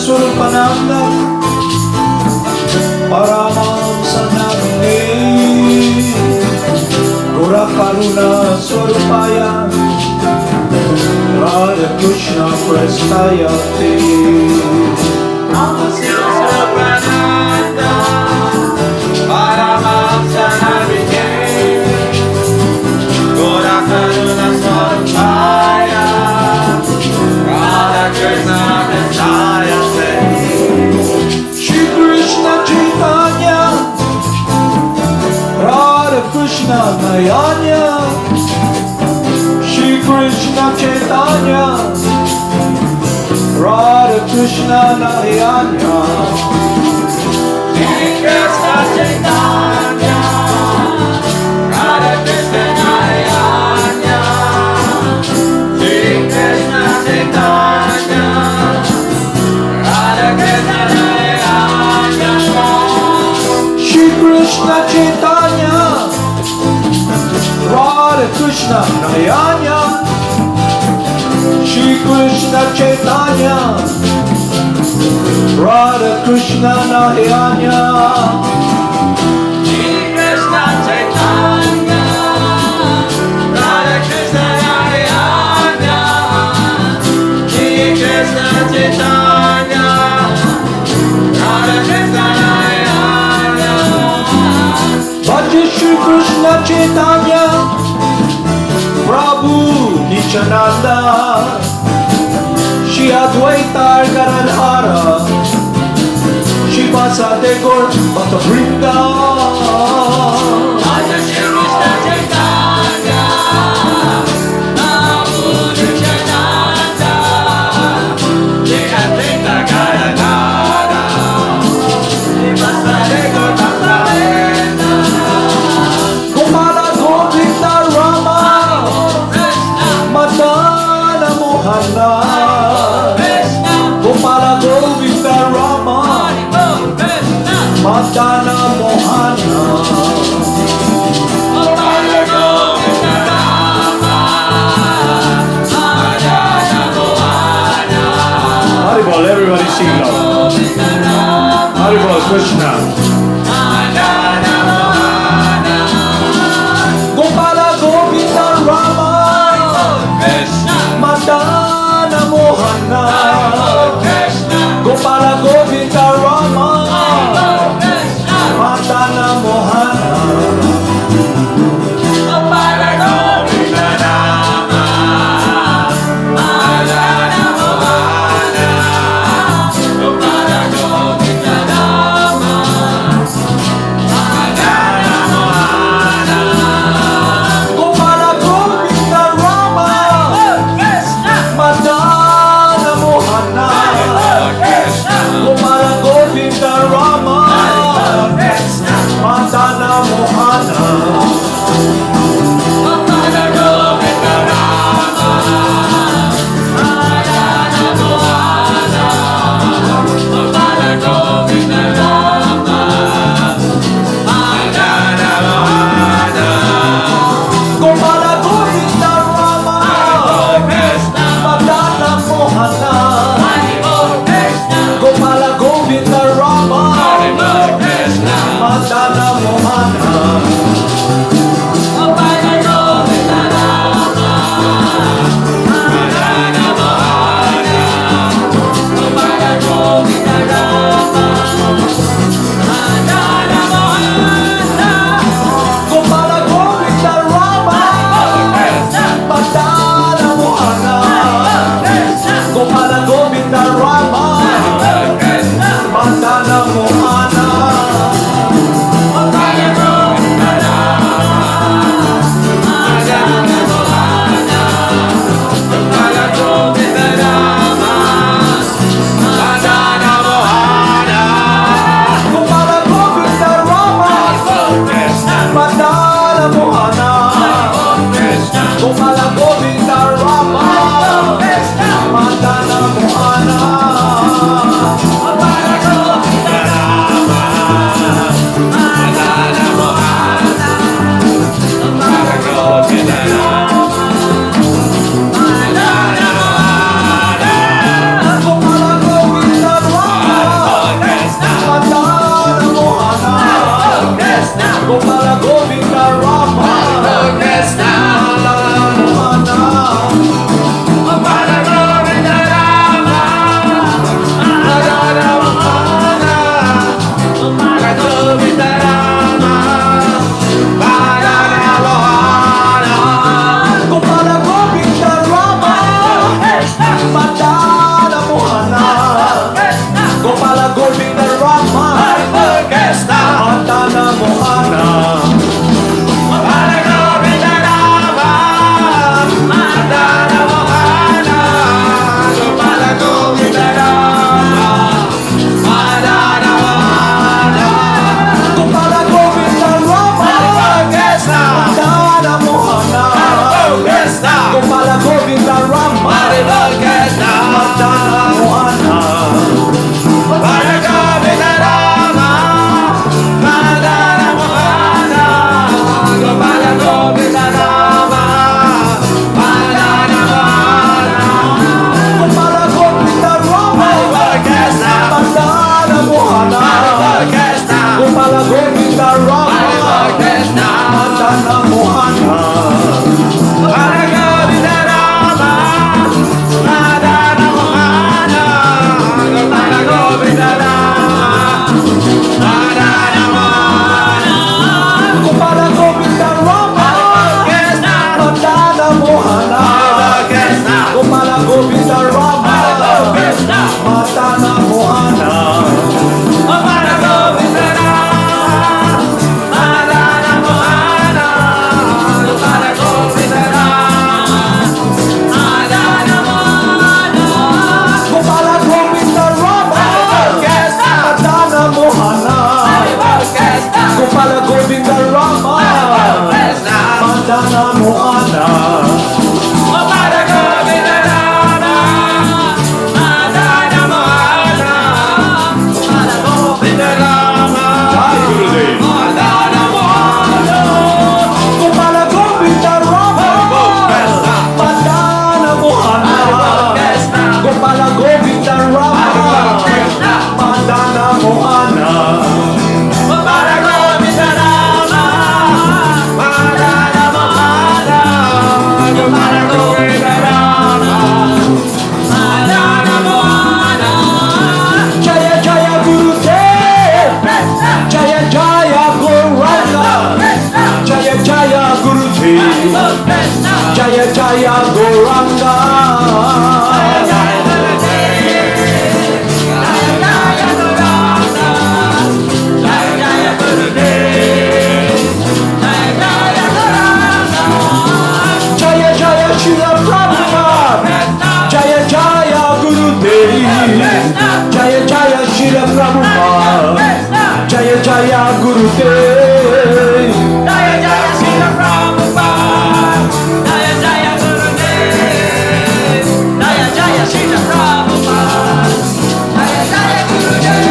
Siddhaswarupananda, Paramahamsa Namine, Gora Karuna Swarupaya, Radha Krishna Prestaya Te. Siddhaswarupananda, Paramahamsa Namine, Gora Karuna Swarupaya, Radha Krishna Prestaya Te. Shri Krishna Chaitanya, Radha Krishna Nayanya, Shri Krishna Chaitanya, Radha Krishna Nayanya, Shri Krishna Chaitanya, Radha Krishna Nayanya, Shri Krishna Chaitanya, Radha Krishna Nayanya, Shri Krishna Chaitanya, Radha Krishna Nayanya, Shri Krishna Chaitanya, Radha Krishna Nayanya, Shri Krishna Chaitanya, Radha Krishna Nayanya, Shri Krishna Chaitanya, Radha Krishna Nayanya. Bhaja Shri Krishna Chaitanya, Prabhu Nityananda, Shri Advaita Garadhara, Shri Vasade Gaur Bhakta Vrinda. Bhaja Shri Krishna Chaitanya, Prabhu Nityananda, Shri Advaita Garadhara, Shri Vasade Gaur Bhakta Vrinda. Gopala Govinda Rama, Madana Mohana, Gopala Govinda Rama, Madana Mohana, Gopala Govinda Rama, Madana Mohana. Haribol, everybody sing along. Haribol, Krishna. Madana Mohana, Gopala Govinda Rama, Madana Mohana, Gopala Govinda Rama, Madana Mohana, Gopala Govinda Rama, Madana Mohana, Gopala Govinda Rama, Madana Mohana, Gopala Govinda Rama, Madana Mohana, Gopala Govinda Rama, Madana Mohana, Gopala Govinda Rama, Madana Mohana, Gopala Govinda Rama, Madana Mohana, Gopala Govinda Rama, Madana Mohana, Gopala Govinda Rama, Madana Mohana, Gopala Govinda Rama, Madana Mohana, Gopala Govinda Rama, Madana Mohana, Gopala Govinda Rama, Madana Mohana, Gopala Govinda Rama, Madana Mohana, Gopala Govinda Mohana. Jaya Jaya Goranga. Jaya Jaya Srila Prabhupada. Jaya Jaya Gurudev. Jaya Jaya Srila Prabhupada. Jaya Jaya Gurudev. Jaya Jaya Srila Prabhupada. Jaya Jaya Gurudev. Jaya Jaya Srila Prabhupada. Jaya Jaya Gurudev.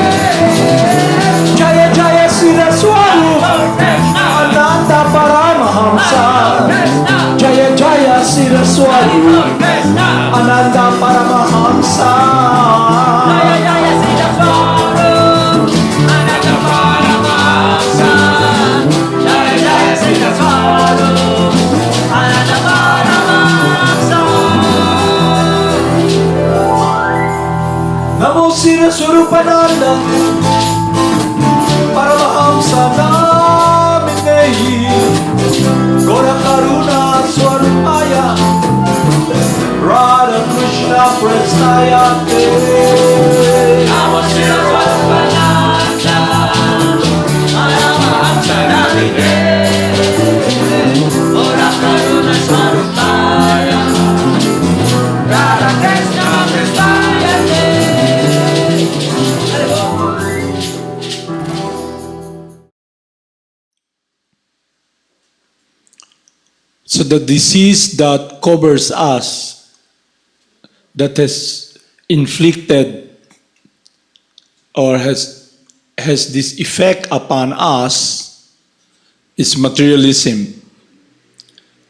Jaya Jaya Siddhaswarupananda Paramahamsa. Jaya Jaya Siddhaswarupananda Paramahamsa. Jaya Jaya Siddhaswarupananda Paramahamsa. Jaya Jaya Siddhaswarupananda Paramahamsa. Namo Siddhaswarupananda Paramahamsa Naminehi Gora Karuna Swarupaya Radha Krishna Prestaya Te. Namo Siddhaswarupananda Paramahamsa Naminehi Gora Karuna Swarupaya Radha Krishna Prestaya Te. So the disease that covers us, that has inflicted or has this effect upon us is materialism.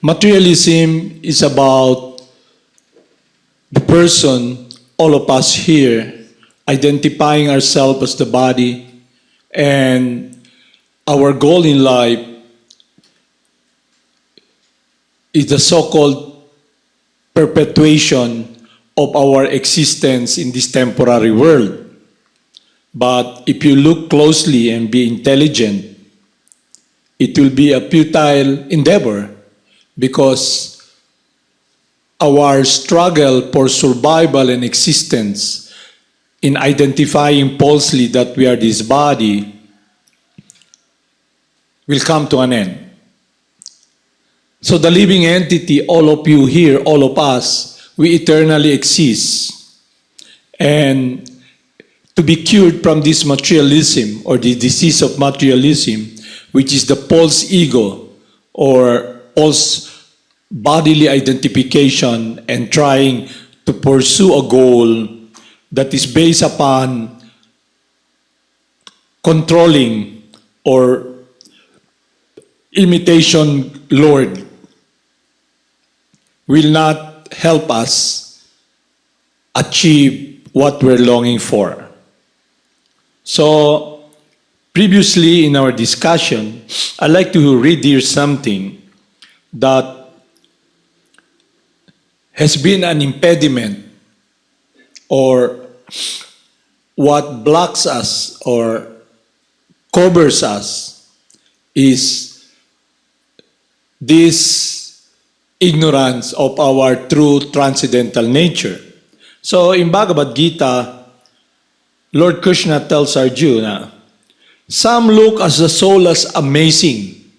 Materialism is about the person, all of us here, identifying ourselves as the body, and our goal in life is the so-called perpetuation of our existence in this temporary world. But if you look closely and be intelligent, it will be a futile endeavor because our struggle for survival and existence in identifying falsely that we are this body will come to an end. So the living entity, all of you here, all of us, we eternally exist. And to be cured from this materialism or the disease of materialism, which is the false ego or false bodily identification and trying to pursue a goal that is based upon controlling or imitation Lord, will not help us achieve what we're longing for. So, previously in our discussion, I'd like to read here something that has been an impediment or what blocks us or covers us is this ignorance of our true transcendental nature. So in Bhagavad Gita, Lord Krishna tells Arjuna, some look at the soul as amazing.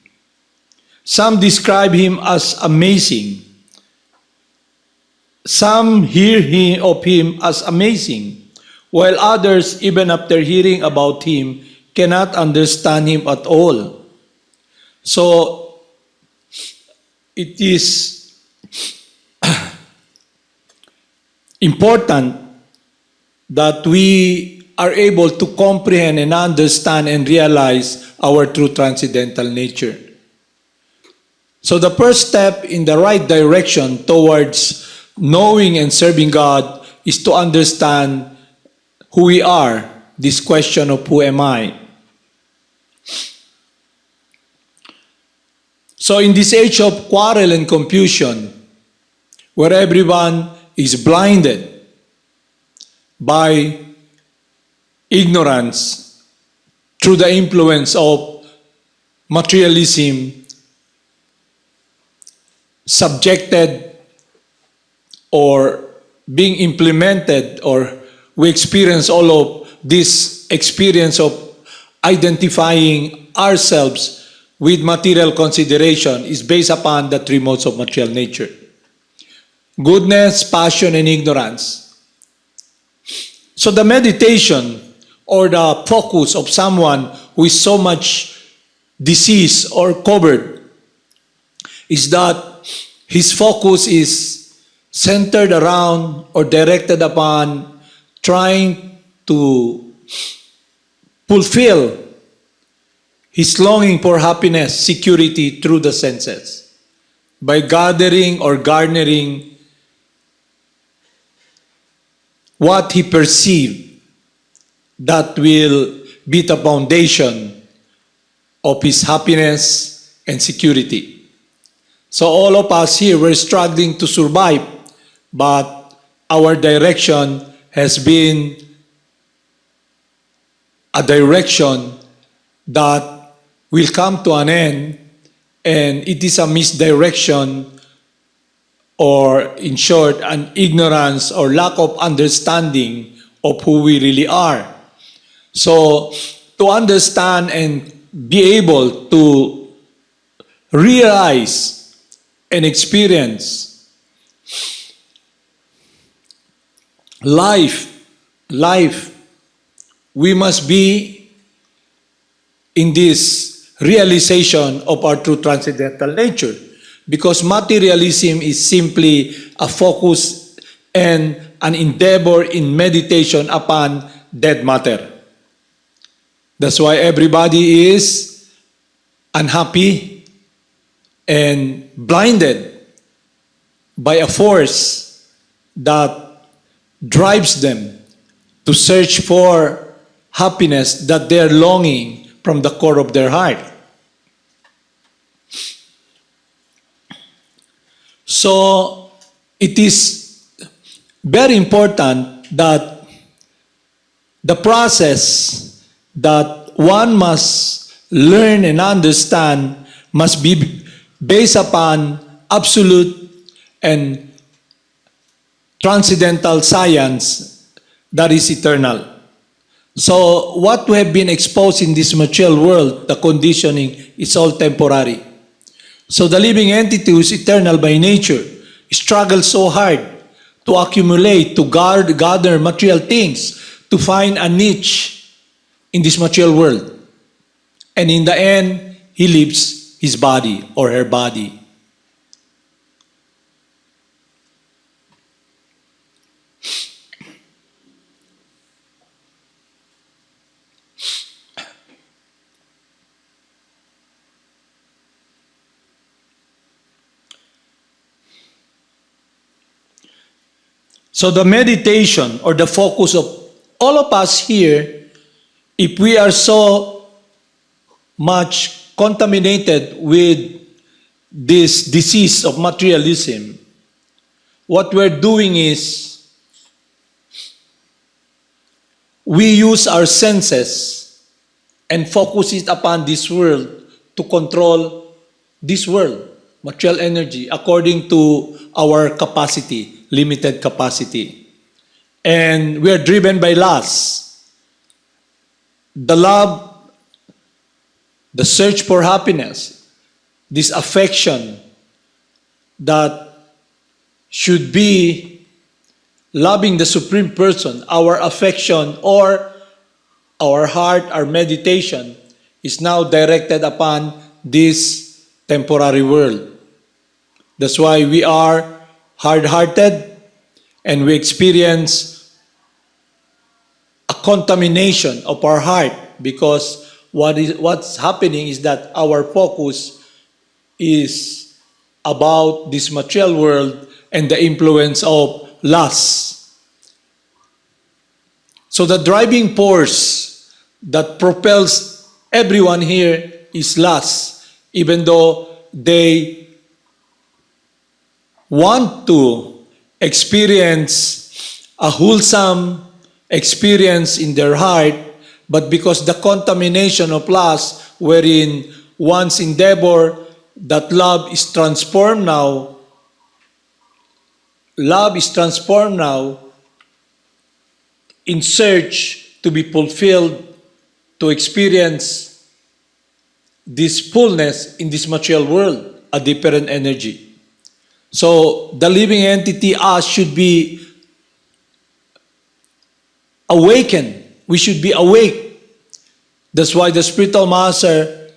Some describe him as amazing. Some hear of him as amazing, while others, even after hearing about him, cannot understand him at all. So, it is important that we are able to comprehend and understand and realize our true transcendental nature. So the first step in the right direction towards knowing and serving God is to understand who we are, this question of who am I. So in this age of quarrel and confusion, where everyone is blinded by ignorance through the influence of materialism, subjected or being implemented, or we experience all of this experience of identifying ourselves with material consideration is based upon the three modes of material nature: goodness, passion, and ignorance. So the meditation or the focus of someone who is so much diseased or covered is that his focus is centered around or directed upon trying to fulfill his longing for happiness, security through the senses, by gathering or garnering what he perceived that will be the foundation of his happiness and security. So all of us here, we're struggling to survive, but our direction has been a direction that will come to an end, and it is a misdirection, or in short, an ignorance or lack of understanding of who we really are. So to understand and be able to realize and experience life, we must be in this realization of our true transcendental nature, because materialism is simply a focus and an endeavor in meditation upon dead matter. That's why everybody is unhappy and blinded by a force that drives them to search for happiness that they're longing from the core of their heart. So it is very important that the process that one must learn and understand must be based upon absolute and transcendental science that is eternal. So what we have been exposed in this material world, the conditioning, is all temporary. So the living entity who is eternal by nature struggles so hard to accumulate, to gather material things, to find a niche in this material world. And in the end, he leaves his body or her body. So the meditation or the focus of all of us here, if we are so much contaminated with this disease of materialism, what we're doing is we use our senses and focus it upon this world to control this world, material energy, according to our capacity, limited capacity. And we are driven by lust. The love, the search for happiness, this affection that should be loving the Supreme Person, our affection or our heart, our meditation is now directed upon this temporary world. That's why we are hard-hearted and we experience a contamination of our heart because what's happening is that our focus is about this material world and the influence of lust. So the driving force that propels everyone here is lust, even though they want to experience a wholesome experience in their heart, but because the contamination of lust, wherein one's endeavor, that love is transformed now in search to be fulfilled, to experience this fullness in this material world, a different energy. So the living entity, us, should be awakened. We should be awake. That's why the spiritual master,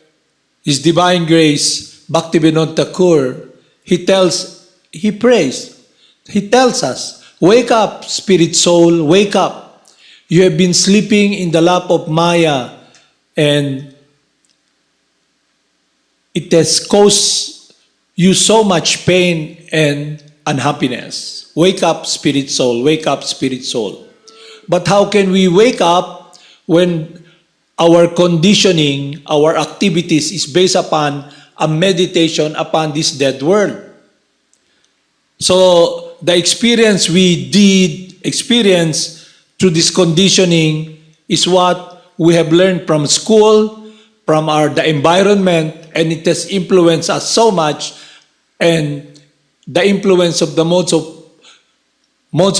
His Divine Grace, Bhaktivinoda Thakur, he prays, he tells us, wake up, spirit soul, wake up. You have been sleeping in the lap of Maya and it has caused you so much pain and unhappiness. Wake up, spirit soul, wake up, spirit soul. But how can we wake up when our conditioning, our activities is based upon a meditation upon this dead world? So the experience we did experience through this conditioning is what we have learned from school, from the environment, and it has influenced us so much, and the influence of the modes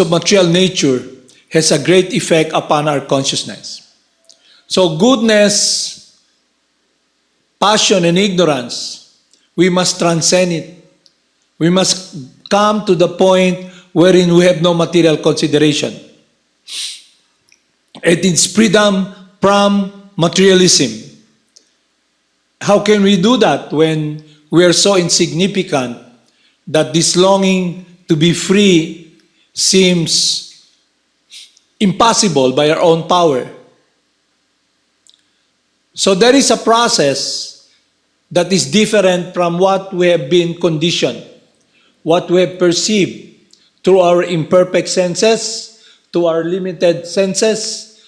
of material nature has a great effect upon our consciousness. So goodness, passion, and ignorance, we must transcend it. We must come to the point wherein we have no material consideration. It is freedom from materialism. How can we do that when we are so insignificant that this longing to be free seems impossible by our own power? So there is a process that is different from what we have been conditioned, what we have perceived through our imperfect senses, to our limited senses,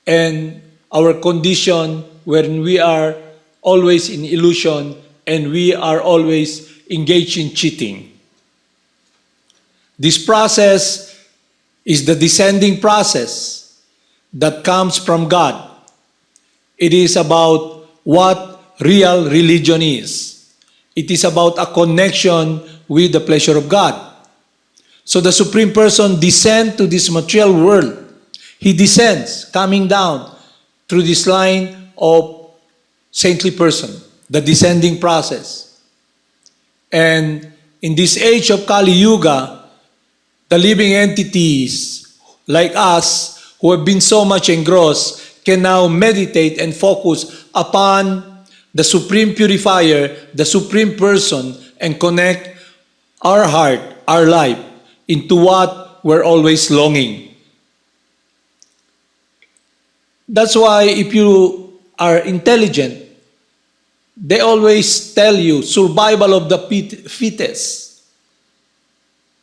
and our condition wherein we are always in illusion and we are always engaged in cheating. This process is the descending process that comes from God. It is about what real religion is. It is about a connection with the pleasure of God. So the Supreme Person descends to this material world. He descends, coming down through this line of saintly person, the descending process. And in this age of Kali Yuga, the living entities like us who have been so much engrossed can now meditate and focus upon the Supreme Purifier, the Supreme Person, and connect our heart, our life, into what we're always longing. That's why if you are intelligent, they always tell you survival of the fittest.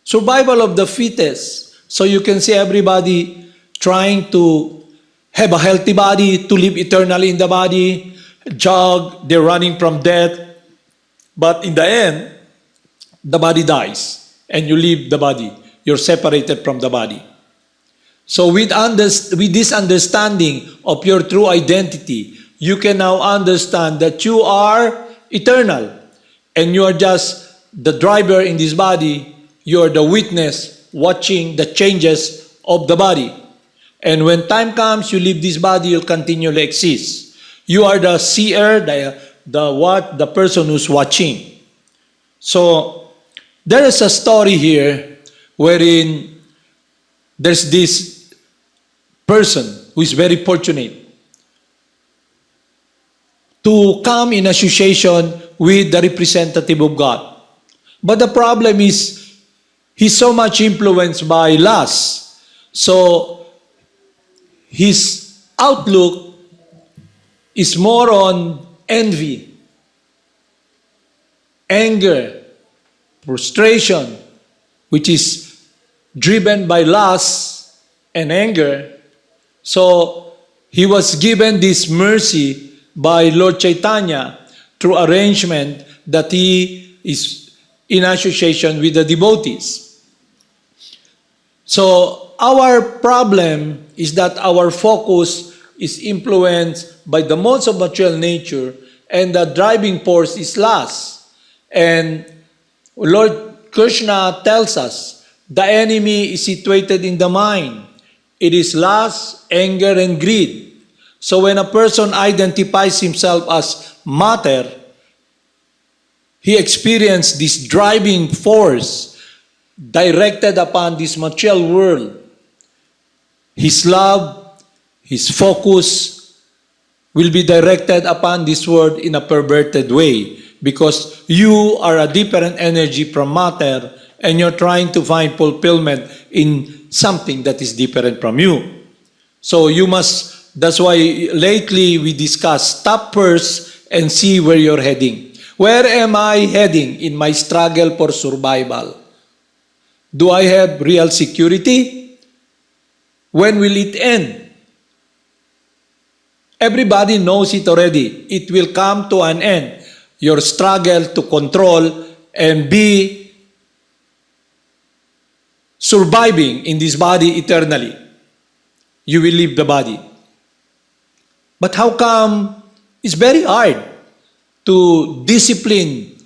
Survival of the fittest. So you can see everybody trying to have a healthy body, to live eternally in the body, jog, they're running from death. But in the end, the body dies and you leave the body. You're separated from the body. So with this understanding of your true identity, you can now understand that you are eternal and you are just the driver in this body. You are the witness watching the changes of the body. And when time comes, you leave this body, you'll continually exist. You are the seer, the person who's watching. So there is a story here wherein there's this person who is very fortunate to come in association with the representative of God. But the problem is, he's so much influenced by lust. So, his outlook is more on envy, anger, frustration, which is driven by lust and anger. So, he was given this mercy by Lord Chaitanya through arrangement that he is in association with the devotees. So, our problem is that our focus is influenced by the modes of material nature, and the driving force is lust. And Lord Krishna tells us, the enemy is situated in the mind. It is lust, anger, and greed. So when a person identifies himself as matter, he experiences this driving force directed upon this material world. His love, his focus will be directed upon this world in a perverted way, because you are a different energy from matter and you're trying to find fulfillment in something that is different from you. So you must, that's why lately we discuss, stop first and see where you're heading. Where am I heading in my struggle for survival? Do I have real security? When will it end? Everybody knows it already. It will come to an end. Your struggle to control and be surviving in this body eternally. You will leave the body. But how come it's very hard to discipline,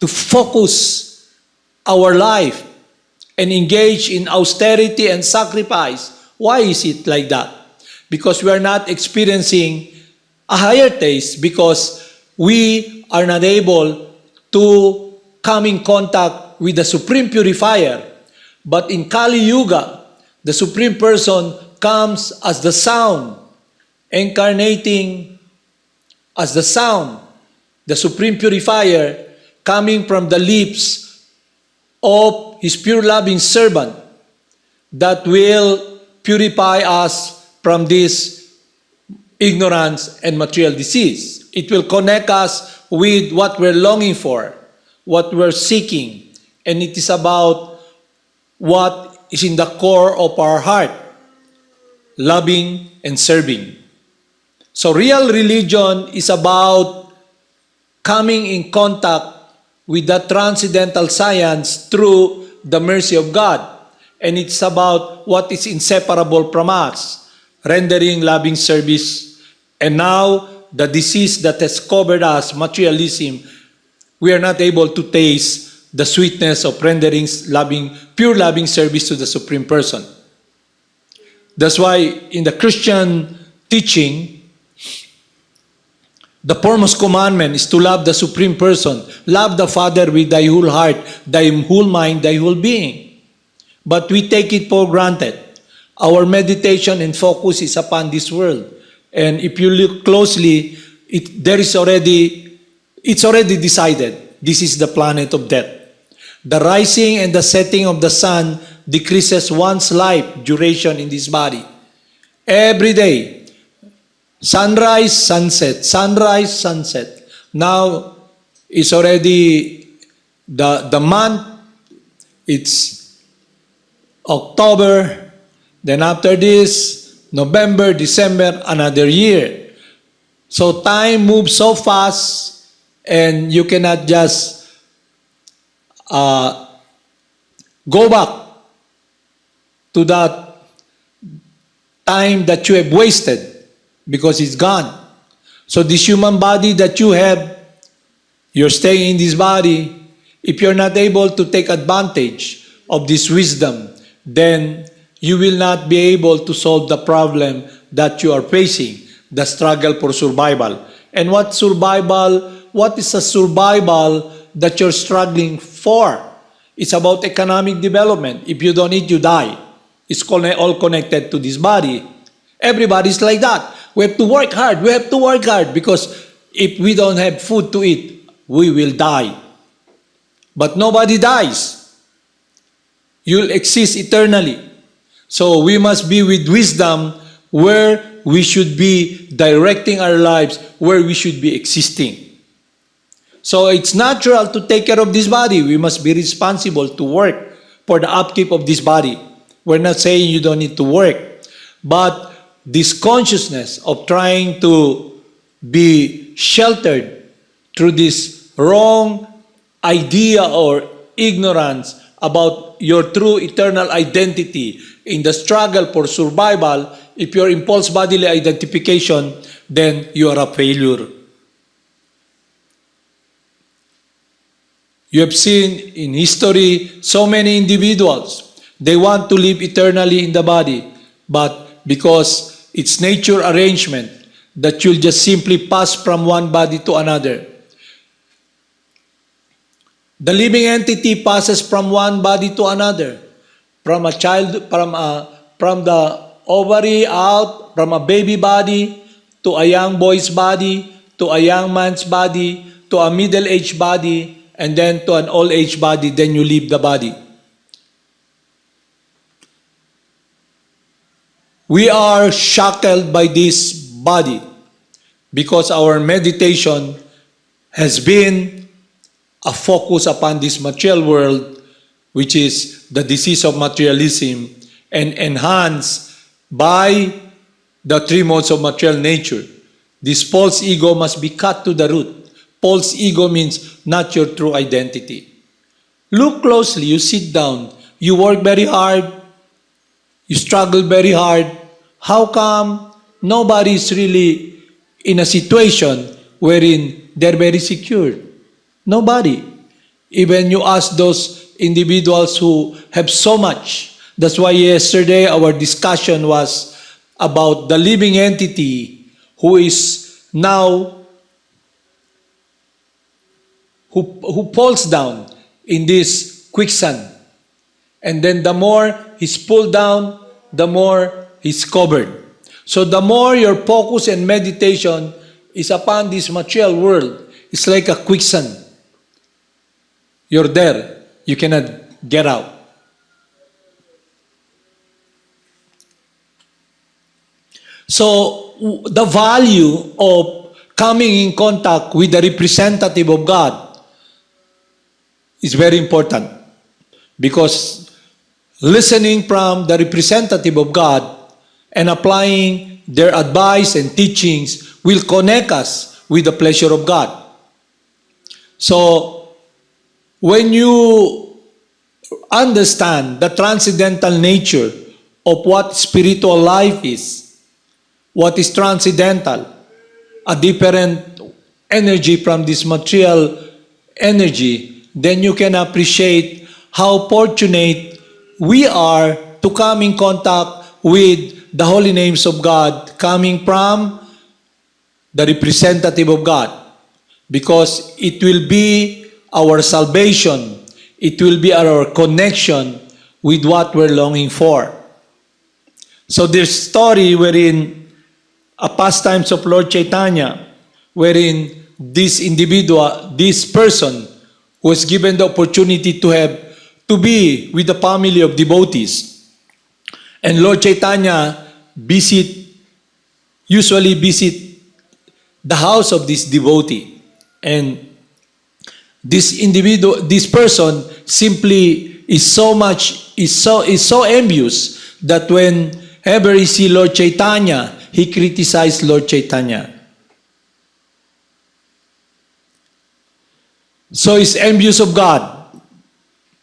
to focus our life and engage in austerity and sacrifice? Why is it like that? Because we are not experiencing a higher taste, because we are not able to come in contact with the Supreme Purifier. But in Kali Yuga, the Supreme Person comes as the sound, incarnating as the sound, the Supreme Purifier coming from the lips of His pure loving servant that will purify us from this ignorance and material disease. It will connect us with what we're longing for, what we're seeking, and it is about what is in the core of our heart, loving and serving. So real religion is about coming in contact with the transcendental science through the mercy of God. And it's about what is inseparable from us, rendering loving service. And now, the disease that has covered us, materialism, we are not able to taste the sweetness of rendering loving, pure loving service to the Supreme Person. That's why in the Christian teaching, the foremost commandment is to love the Supreme Person. Love the Father with thy whole heart, thy whole mind, thy whole being. But we take it for granted. Our meditation and focus is upon this world. And if you look closely, it's already decided. This is the planet of death. The rising and the setting of the sun decreases one's life duration in this body. Every day, sunrise, sunset, sunrise, sunset. Now, it's already the month, it's October, then after this, November, December, another year. So time moves so fast, and you cannot just go back to that time that you have wasted, because it's gone. So this human body that you have, you're staying in this body. If you're not able to take advantage of this wisdom, then you will not be able to solve the problem that you are facing, the struggle for survival. And what is a survival that you're struggling for? It's about economic development. If you don't eat, you die. It's all connected to this body. Everybody's like that. We have to work hard. We have to work hard, because if we don't have food to eat, we will die. but nobody dies. You'll exist eternally. So we must be with wisdom where we should be directing our lives, where we should be existing. So it's natural to take care of this body. We must be responsible to work for the upkeep of this body. We're not saying you don't need to work, but this consciousness of trying to be sheltered through this wrong idea or ignorance about your true eternal identity in the struggle for survival, if your impulse bodily identification, then you are a failure. You have seen in history so many individuals, they want to live eternally in the body, but because it's nature arrangement that you'll just simply pass from one body to another. The living entity passes from one body to another, from a child, from the ovary out, from a baby body to a young boy's body, to a young man's body, to a middle-aged body, and then to an old-age body, then you leave the body. We are shackled by this body because our meditation has been a focus upon this material world, which is the disease of materialism, and enhanced by the three modes of material nature. This false ego must be cut to the root. False ego means not your true identity. Look closely, you sit down, you work very hard, you struggle very hard. How come nobody is really in a situation wherein they're very secure? Nobody. Even you ask those individuals who have so much. That's why yesterday our discussion was about the living entity who is now who falls down in this quicksand. And then the more he's pulled down, the more he's covered. So the more your focus and meditation is upon this material world, it's like a quicksand. You're there. You cannot get out. So the value of coming in contact with the representative of God is very important, because listening from the representative of God and applying their advice and teachings will connect us with the pleasure of God. So when you understand the transcendental nature of what spiritual life is, what is transcendental, a different energy from this material energy, then you can appreciate how fortunate we are to come in contact with the holy names of God coming from the representative of God, because it will be our salvation, it will be our connection with what we're longing for. So there's a story wherein a Pastimes of Lord Chaitanya, wherein this individual, this person, was given the opportunity to be with the family of devotees. And Lord Chaitanya usually visit the house of this devotee. And this person simply is so envious that whenever he see Lord Chaitanya, he criticized Lord Chaitanya. So he's envious of God.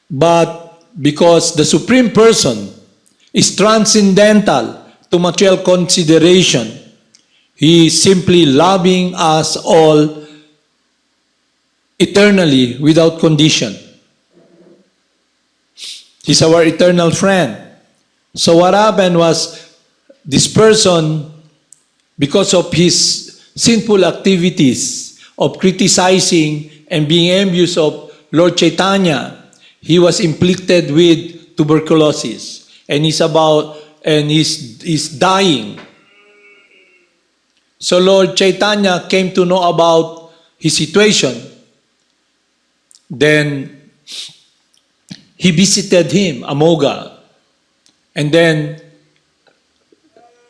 But because the Supreme Person is transcendental to material consideration, he is simply loving us all eternally without condition. He's our eternal friend. So what happened was, this person, because of his sinful activities of criticizing and being envious of Lord Chaitanya, he was inflicted with tuberculosis, and he's dying. So Lord Chaitanya came to know about his situation. Then he visited him, Amoga. And then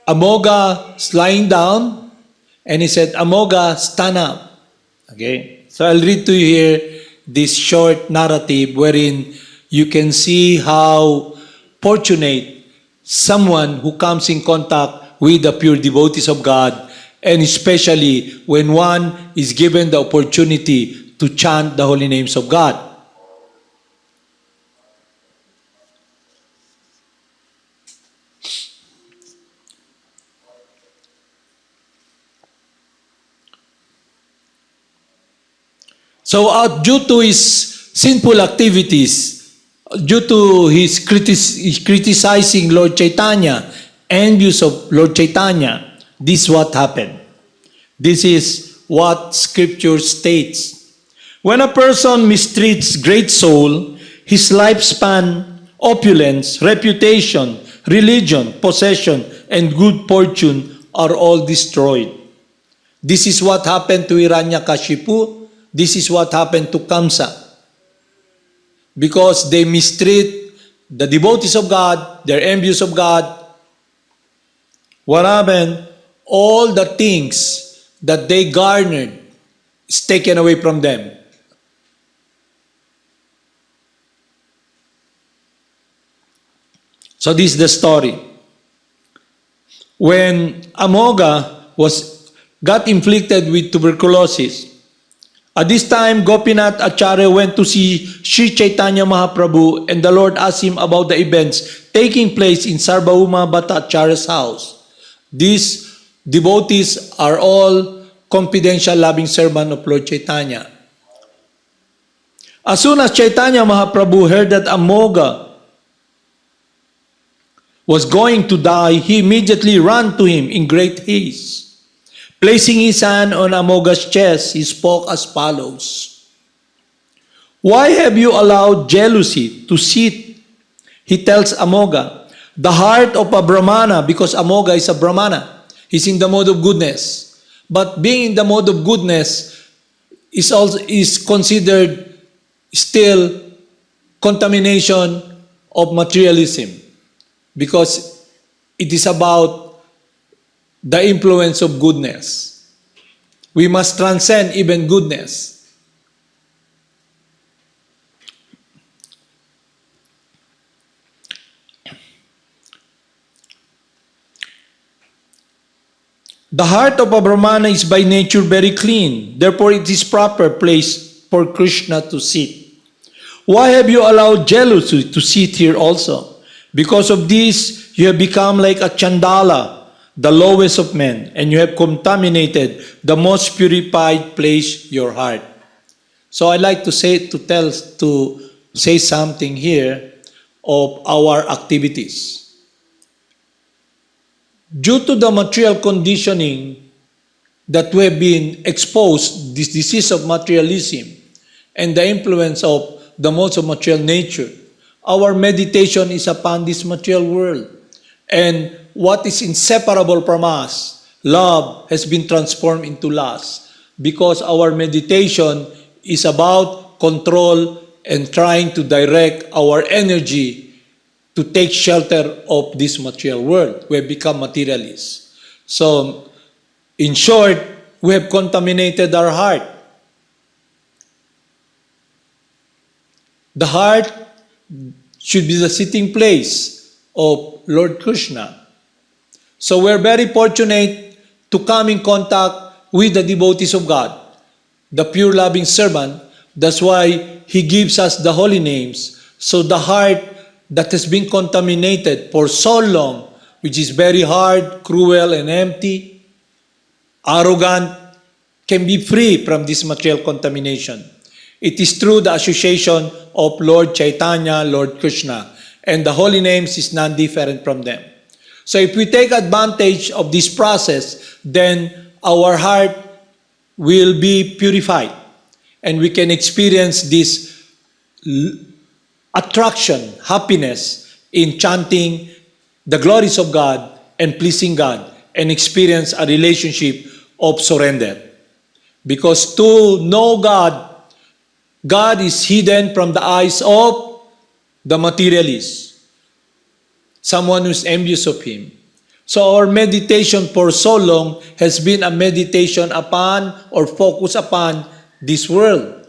Amoga is lying down, and he said, Amoga, stand up. Okay? So I'll read to you here this short narrative wherein you can see how fortunate someone who comes in contact with the pure devotees of God, and especially when one is given the opportunity to chant the holy names of God. So due to his sinful activities, due to his criticizing Lord Chaitanya, envious of Lord Chaitanya, this is what happened. This is what scripture states. When a person mistreats great soul, his lifespan, opulence, reputation, religion, possession, and good fortune are all destroyed. This is what happened to Hiranyakashipu. This is what happened to Kamsa. Because they mistreat the devotees of God, they're envious of God. What happened? All the things that they garnered is taken away from them. So this is the story. When Amoga got inflicted with tuberculosis, at this time, Gopinath Acharya went to see Sri Chaitanya Mahaprabhu, and the Lord asked him about the events taking place in Sarvabhauma Bhattacharya's house. These devotees are all confidential loving servant of Lord Chaitanya. As soon as Chaitanya Mahaprabhu heard that Amoga was going to die, he immediately ran to him in great haste. Placing his hand on Amoga's chest, he spoke as follows. Why have you allowed jealousy to sit? He tells Amoga, the heart of a Brahmana, because Amoga is a Brahmana. He's in the mode of goodness. But being in the mode of goodness is considered still contamination of materialism, because it is about the influence of goodness. We must transcend even goodness. The heart of a Brahmana is by nature very clean. Therefore, it is proper place for Krishna to sit. Why have you allowed jealousy to sit here also? Because of this, you have become like a Chandala, the lowest of men, and you have contaminated the most purified place, your heart. So I'd like to say something here of our activities. Due to the material conditioning that we have been exposed, this disease of materialism and the influence of the modes of material nature, our meditation is upon this material world. And what is inseparable from us, love, has been transformed into lust, because our meditation is about control and trying to direct our energy to take shelter of this material world. We have become materialists. So, in short, we have contaminated our heart. The heart should be the sitting place of Lord Krishna. So we're very fortunate to come in contact with the devotees of God, the pure loving servant. That's why He gives us the holy names. So the heart that has been contaminated for so long, which is very hard, cruel, and empty, arrogant, can be free from this material contamination. It is through the association of Lord Chaitanya, Lord Krishna, and the holy names is none different from them. So if we take advantage of this process, then our heart will be purified, and we can experience this attraction, happiness in chanting the glories of God and pleasing God, and experience a relationship of surrender. Because to know God, God is hidden from the eyes of the materialist, someone who's envious of Him. So our meditation for so long has been a meditation upon or focus upon this world,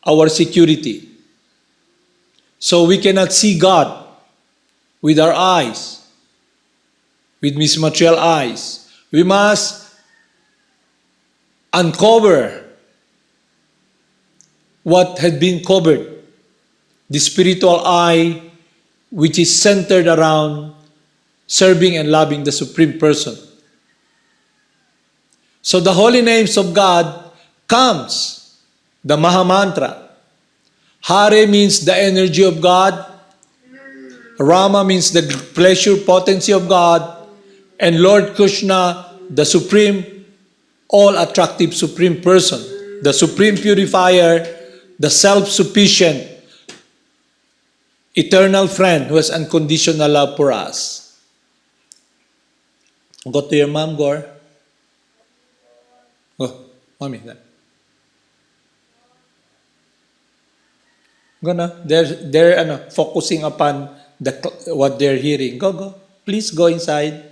our security. So we cannot see God with our eyes, with these material eyes. We must uncover what had been covered, the spiritual eye, which is centered around serving and loving the Supreme Person. So the holy names of God comes, the Maha Mantra. Hare means the energy of God. Rama means the pleasure, potency of God. And Lord Krishna, the supreme, all-attractive Supreme Person, the Supreme Purifier, the self-sufficient, eternal friend who has unconditional love for us. Go to your mom, Gore. Oh, mommy. Go na. They're focusing upon what they're hearing. Go. Please go inside.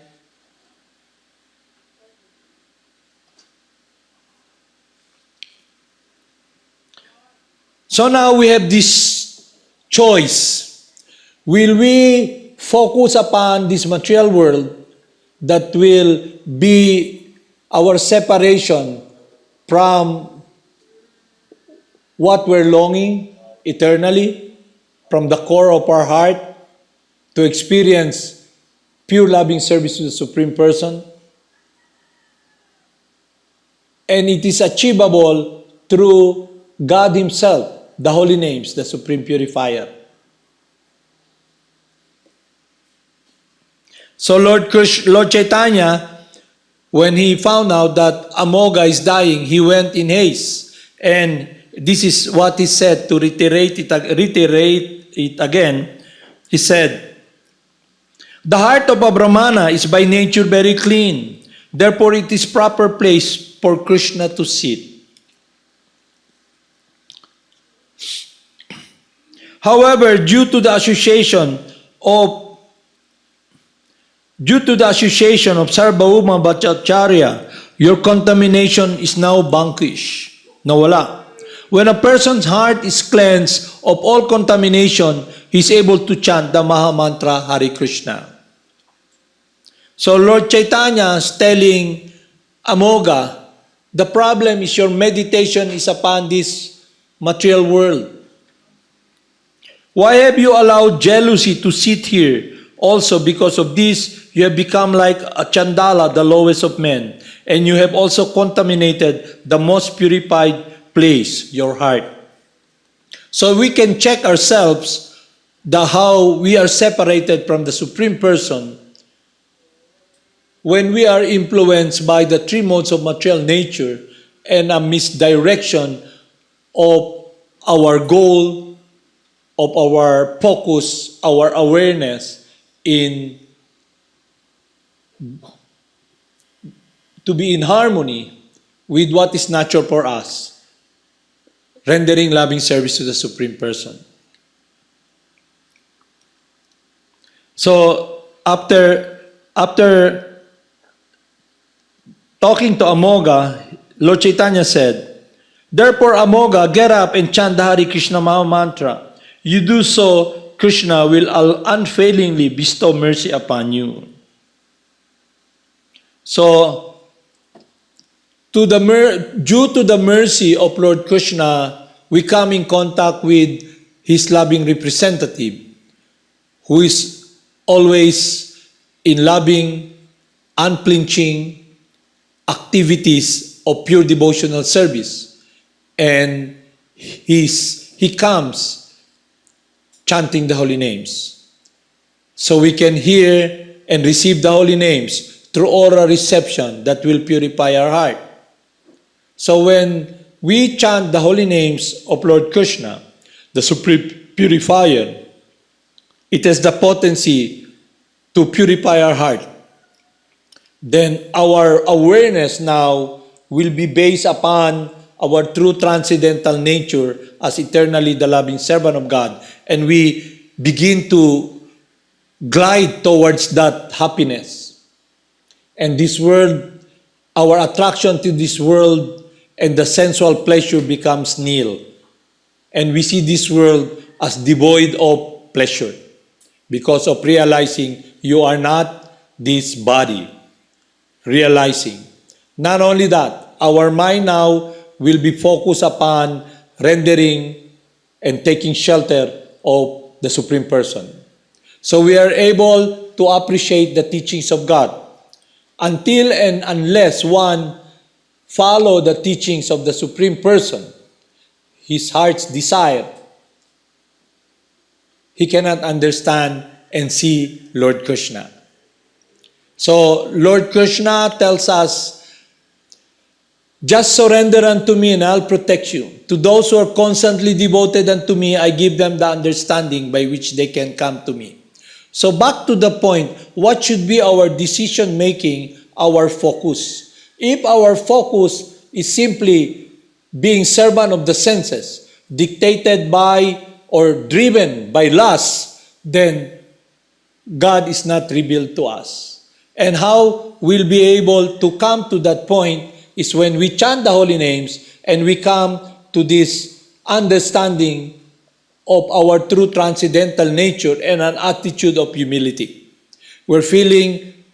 So now we have this choice. Will we focus upon this material world that will be our separation from what we're longing eternally, from the core of our heart, to experience pure loving service to the Supreme Person? And it is achievable through God Himself, the holy names, the Supreme Purifier. So Lord Chaitanya, when he found out that Amoga is dying, he went in haste. And this is what he said, to reiterate it again. He said, "The heart of a Brahmana is by nature very clean. Therefore, it is proper place for Krishna to sit. However, due to the association of Sarvabhauma Bhattacharya, your contamination is now vanquished." Nawala. When a person's heart is cleansed of all contamination, he is able to chant the Maha Mantra Hare Krishna. So Lord Chaitanya is telling Amoga, the problem is your meditation is upon this material world. Why have you allowed jealousy to sit here? Also, because of this, you have become like a Chandala, the lowest of men, and you have also contaminated the most purified place, your heart. So we can check ourselves how we are separated from the Supreme Person when we are influenced by the three modes of material nature and a misdirection of our goal, of our focus, our awareness to be in harmony with what is natural for us, rendering loving service to the Supreme Person. So after talking to Amoga, Lord Chaitanya said, "Therefore, Amoga, get up and chant the Hare Krishna Maha Mantra. You do so, Krishna will unfailingly bestow mercy upon you." So, due to the mercy of Lord Krishna, we come in contact with His loving representative, who is always in loving, unflinching activities of pure devotional service. And he comes chanting the holy names. So we can hear and receive the holy names through oral reception that will purify our heart. So when we chant the holy names of Lord Krishna, the Supreme Purifier, it has the potency to purify our heart. Then our awareness now will be based upon our true transcendental nature as eternally the loving servant of God, and we begin to glide towards that happiness. And this world, our attraction to this world and the sensual pleasure becomes nil. And we see this world as devoid of pleasure because of realizing you are not this body. Realizing. Not only that, our mind now will be focused upon rendering and taking shelter of the Supreme Person. So we are able to appreciate the teachings of God. Until and unless one follow the teachings of the Supreme Person, his heart's desire, he cannot understand and see Lord Krishna. So Lord Krishna tells us, just surrender unto me and I'll protect you. To those who are constantly devoted unto me, I give them the understanding by which they can come to me. So back to the point, what should be our decision making, our focus? If our focus is simply being servant of the senses, dictated by or driven by lust, then God is not revealed to us. And how we'll be able to come to that point is when we chant the holy names and we come to this understanding of our true transcendental nature and an attitude of humility. We're feeling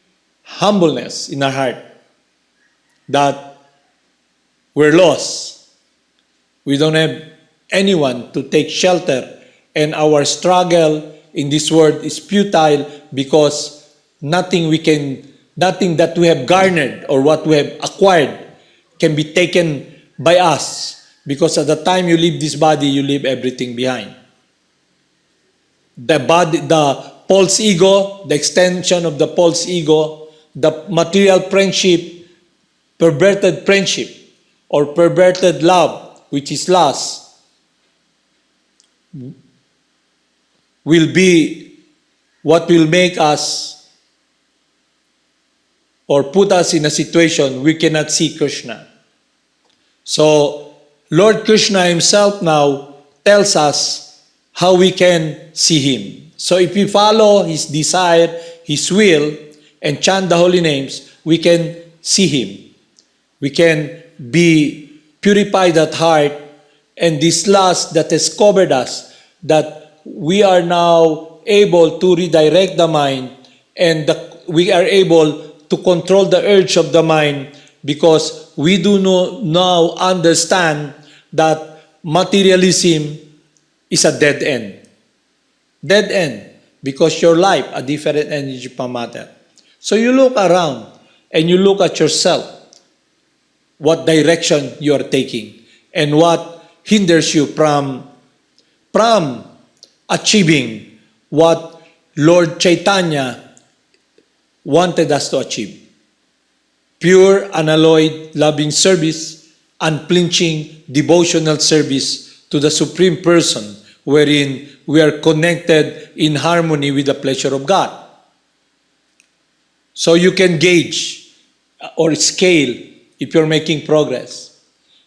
humbleness in our heart that we're lost. We don't have anyone to take shelter, and our struggle in this world is futile because nothing that we have garnered or what we have acquired can be taken by us, because at the time you leave this body, you leave everything behind. The body, the false ego, the extension of the false ego, the material friendship, perverted friendship, or perverted love, which is lust, will be what will make us or put us in a situation we cannot see Krishna. So Lord Krishna himself now tells us how we can see him. So if we follow his desire, his will, and chant the holy names, we can see him. We can be purified at heart, and this lust that has covered us, that we are now able to redirect the mind, and we are able to control the urge of the mind, because we do now understand that materialism is a dead end. Dead end, because your life, a different energy pa matter. So you look around and you look at yourself, what direction you are taking and what hinders you from achieving what Lord Chaitanya wanted us to achieve. Pure, unalloyed, loving service, unflinching, devotional service to the Supreme Person, wherein we are connected in harmony with the pleasure of God. So you can gauge or scale if you're making progress.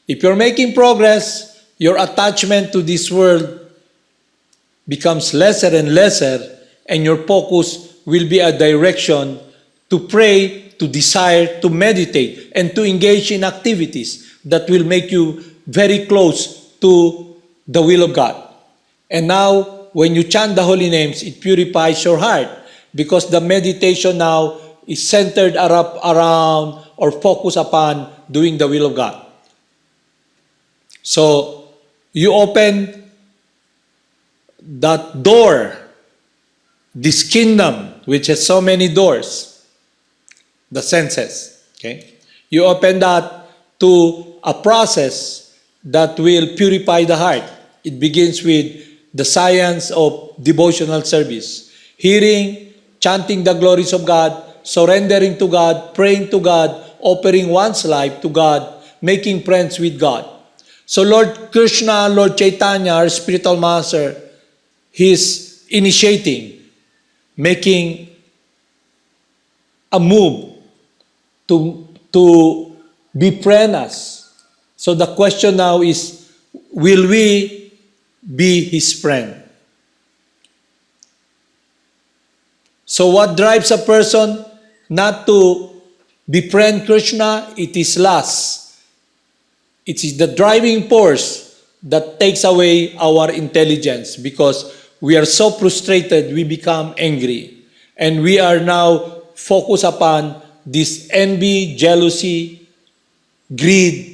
If you're making progress, your attachment to this world becomes lesser and lesser, and your focus will be a direction to pray, to desire, to meditate, and to engage in activities that will make you very close to the will of God. And now, when you chant the holy names, it purifies your heart, because the meditation now is centered around or focused upon doing the will of God. So, you open that door, this kingdom, which has so many doors, the senses, okay? You open that to a process that will purify the heart. It begins with the science of devotional service. Hearing, chanting the glories of God, surrendering to God, praying to God, offering one's life to God, making friends with God. So Lord Krishna, Lord Chaitanya, our spiritual master, He's initiating, making a move to befriend us So the question now is, will we be his friend? So what drives a person not to befriend Krishna? It is lust. It is the driving force that takes away our intelligence, because we are so frustrated, we become angry. And we are now focused upon this envy, jealousy, greed.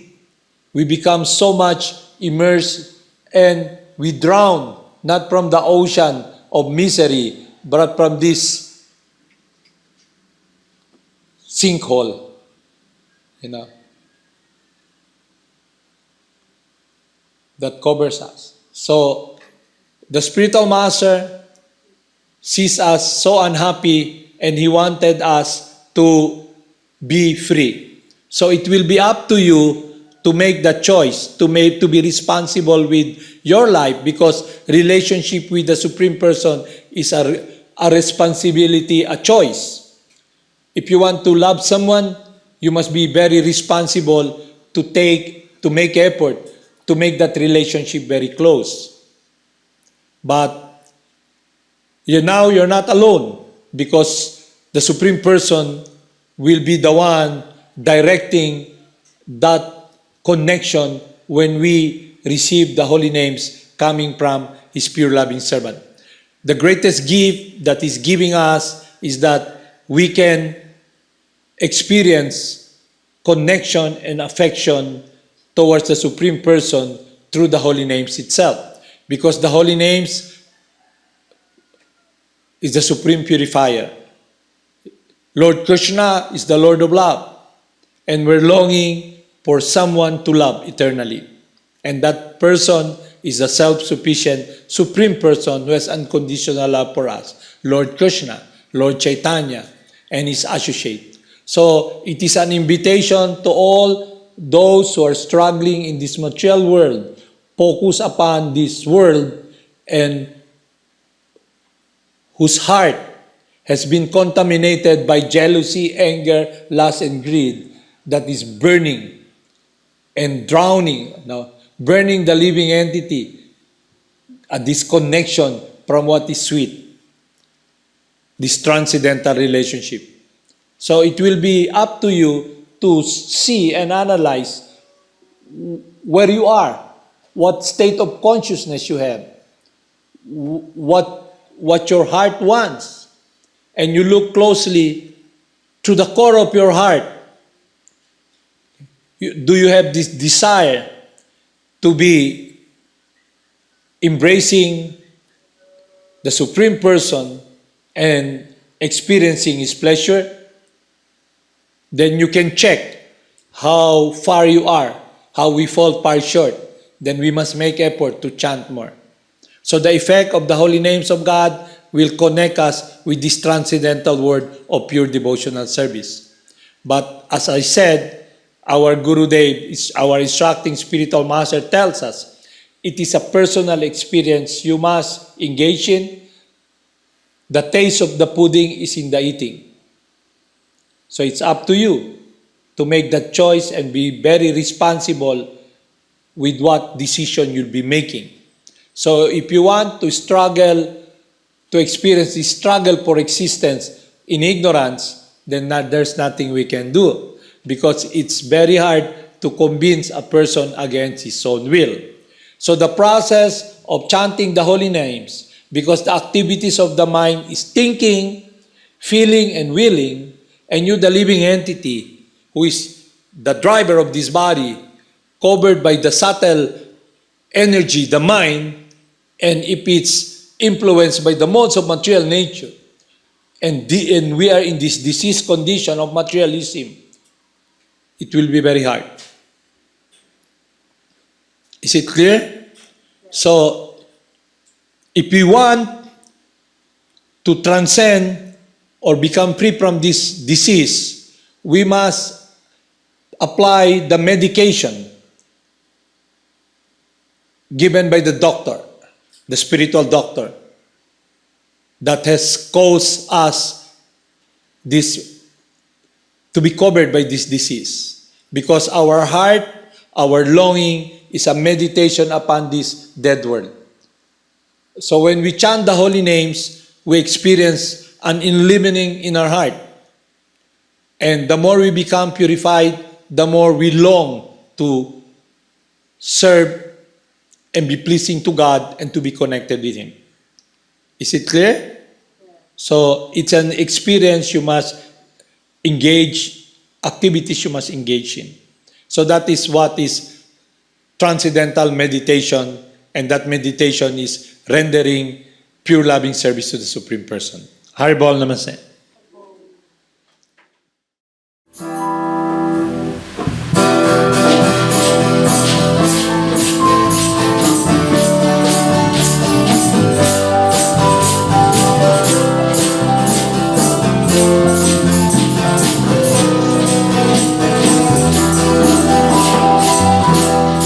We become so much immersed and we drown, not from the ocean of misery, but from this sinkhole, that covers us. So the spiritual master sees us so unhappy and he wanted us to be free. So it will be up to you to make the choice, to be responsible with your life, because relationship with the Supreme Person is a responsibility, a choice. If you want to love someone, you must be very responsible to make effort to make that relationship very close. But you're not alone, because the Supreme Person will be the one directing that connection when we receive the holy names coming from His pure loving servant. The greatest gift that He's giving us is that we can experience connection and affection towards the Supreme Person through the holy names itself. Because the holy names is the supreme purifier. Lord Krishna is the Lord of love. And we're longing for someone to love eternally. And that person is a self-sufficient Supreme Person who has unconditional love for us. Lord Krishna, Lord Chaitanya, and His associate. So it is an invitation to all those who are struggling in this material world, focus upon this world, and whose heart has been contaminated by jealousy, anger, lust, and greed, that is burning and drowning, burning the living entity, a disconnection from what is sweet, this transcendental relationship. So it will be up to you to see and analyze where you are, what state of consciousness you have, what your heart wants. And you look closely to the core of your heart. Do you have this desire to be embracing the Supreme Person and experiencing His pleasure? Then you can check how far you are, how we fall far short. Then we must make effort to chant more. So the effect of the holy names of God will connect us with this transcendental word of pure devotional service. But as I said, our Gurudev, our instructing spiritual master, tells us it is a personal experience you must engage in. The taste of the pudding is in the eating. So it's up to you to make that choice and be very responsible with what decision you'll be making. So if you want to struggle, to experience this struggle for existence in ignorance, then there's nothing we can do, because it's very hard to convince a person against his own will. So the process of chanting the holy names, because the activities of the mind is thinking, feeling, and willing, and you, the living entity, who is the driver of this body, covered by the subtle energy, the mind, and if it's influenced by the modes of material nature, and we are in this diseased condition of materialism, it will be very hard. Is it clear? So, if we want to transcend or become free from this disease, we must apply the medication given by the doctor, the spiritual doctor, that has caused us this to be covered by this disease. Because our heart, our longing is a meditation upon this dead world. So when we chant the holy names, we experience an enlivening in our heart. And the more we become purified, the more we long to serve and be pleasing to God and to be connected with Him. Is it clear? So it's an experience you must engage, activities you must engage in. So that is what is transcendental meditation, and that meditation is rendering pure loving service to the Supreme Person. Haribol Namaste.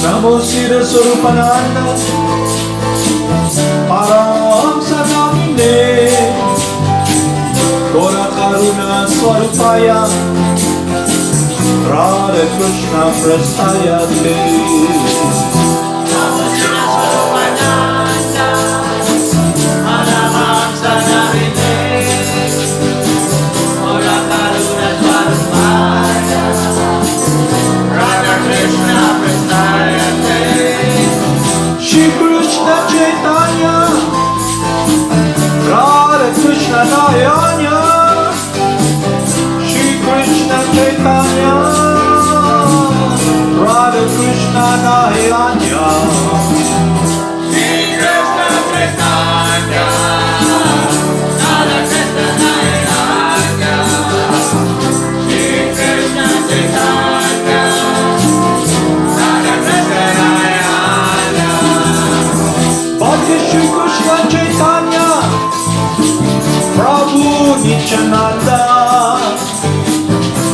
Namo Siddhaswarupananda, Paramahamsa Namine, Gora Karuna Swarupaya, Radha Krishna Prastaya Te. Namo Siddhaswarupananda, Paramahamsa Namine, Gora Karuna Swarupaya, Radha Krishna Prastaya Te. Shri Krishna Chaitanya, Radha Krishna Dayanya, Shri Krishna Chaitanya, Radha Krishna Dayanya, Shri Krishna Chaitanya, Radha Krishna Dayanya, Shri Krishna Chaitanya, Radha Krishna Dayanya. Bhakti Shri Krishna Chaitanya, Prabhu Nityananda,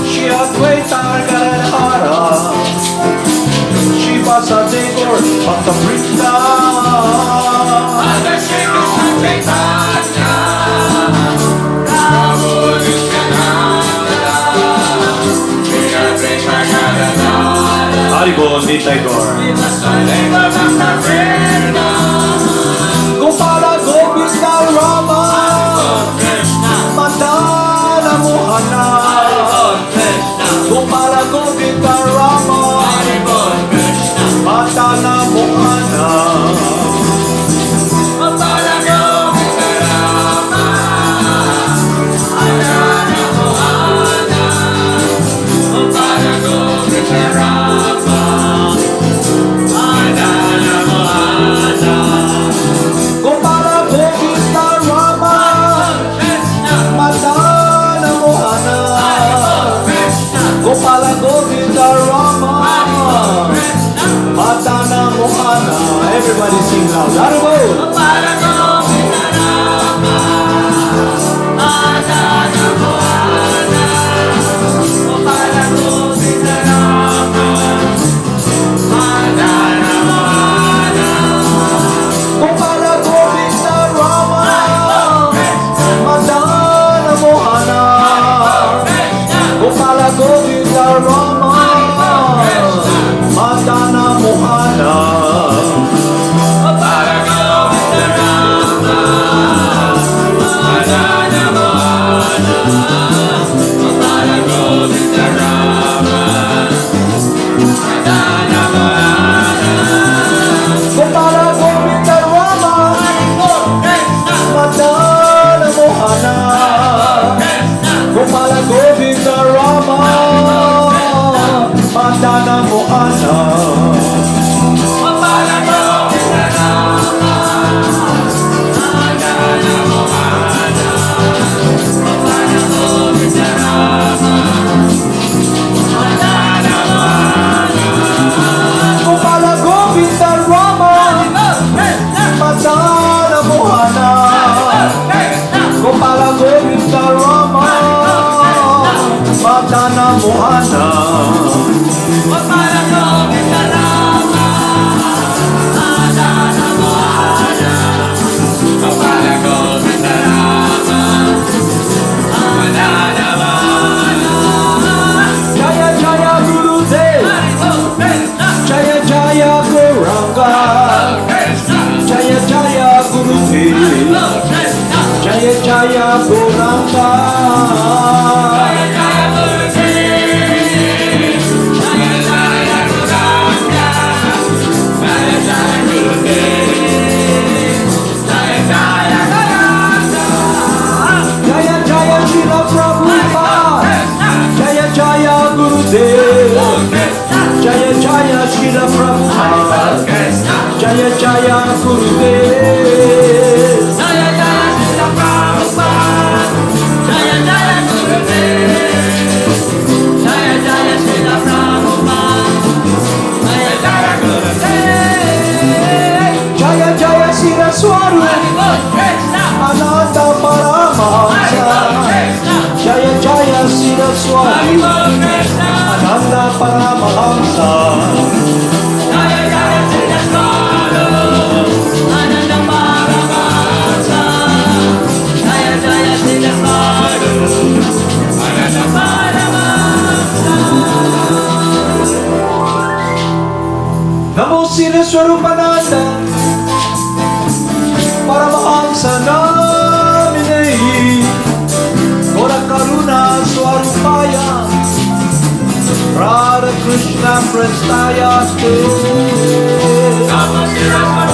Shri Advaita Gadadhara, Shri Vasudeva Bhakta Vrinda. Bhakti Shri Krishna Chaitanya, Prabhu Nityananda, Shri Advaita Gadadhara, Haribol Nitai Gaur, Shri Vasudeva Bhakta Vrinda. Gopala Govinda Rama, Madana Mohana, Gopala Govinda Rama, Madana Mohana, Gopala Govinda Rama, Madana Mohana, Gopala Govinda Rama, Madana Mohana. Gopala Govinda Rama, Madana Mohana, Gopala Govinda Rama, Madana Mohana. Everybody sing loud. Haribol. Gopala Govinda Rama, Madana Mohana, Gopala Govinda Rama, Madana Mohana. Gopala Govinda Rama, Madana Mohana, Gopala Govinda Rama, Madana Mohana, Gopala Govinda Rama. Jaya Jaya Gauranga. Jaya Jaya Srila Prabhupada. Jaya Jaya Gurudev. Jaya Jaya Srila Prabhupada. Jaya Jaya Gurudev. Jaya Jaya Srila Prabhupada. Jaya Jaya Gurudev. Jaya Jaya Srila Prabhupada. Jaya Jaya Gurudev. Jaya Jaya Siddhaswarupananda Paramahamsa. Jaya Jaya Siddhaswarupananda Paramahamsa. Jaya Jaya Siddhaswarupananda Paramahamsa. Jaya Jaya Siddhaswarupananda Paramahamsa. Namo Siddhaswarupananda Paramahamsa Namine Gora Karuna Swarupaya Radha Krishna Prestaya Te Namo Siddhaswarupananda